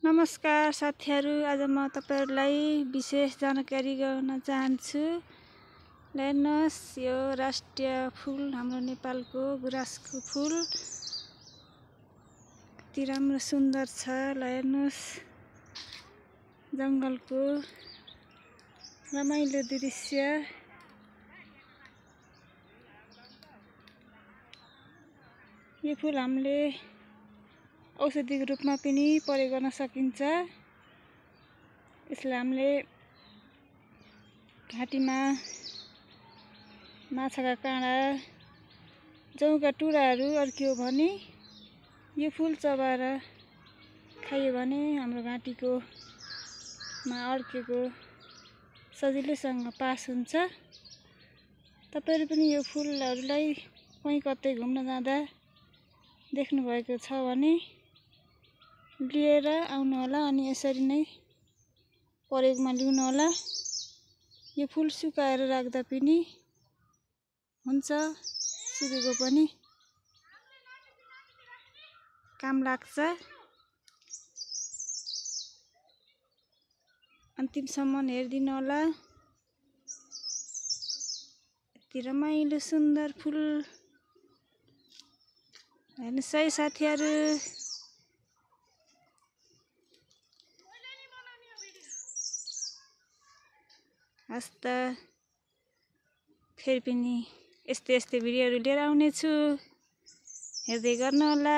नमस्कार साथीहरु, आज म तपाईहरुलाई विशेष जानकारी गराउन चाहन्छु। हेर्नुस्, यो राष्ट्रिय फूल हाम्रो नेपालको गुराँसको फूल कति राम्रो सुन्दर छ। हेर्नुस्, जंगलको रमाइलो दृश्य। यो फूल हामीले औषधिको रूपमा पनि प्रयोग गर्न सकिन्छ। यसलाई हामीले घाँटीमा, माछाका काँडा, जौका टुराहरू अड्कियो भने यो फूल चबाएर खाइयो भने हाम्रो घाँटीको अड्केको सजिलैसँग पास हुन्छ। तपाईहरु पनि यो फूलहरूलाई कहीँ कतै घुम्न जाँदा देख्नु भएको छ भने लिएर आउनु होला अनि यसरी नै प्रयोगमा ल्याउनु होला। यो फूल सुकाएर राख्दा पनि हुन्छ, सुकेको पनि काम लाग्छ। अन्तिमसम्म हेरिदिनु होला। यति रमाइलो सुन्दर फूल हेर्नुस् है साथीहरु। हस्त फेरि पनि यस्तै भिडियोहरू लिएर आउने छु, हेर्दै गर्नु होला।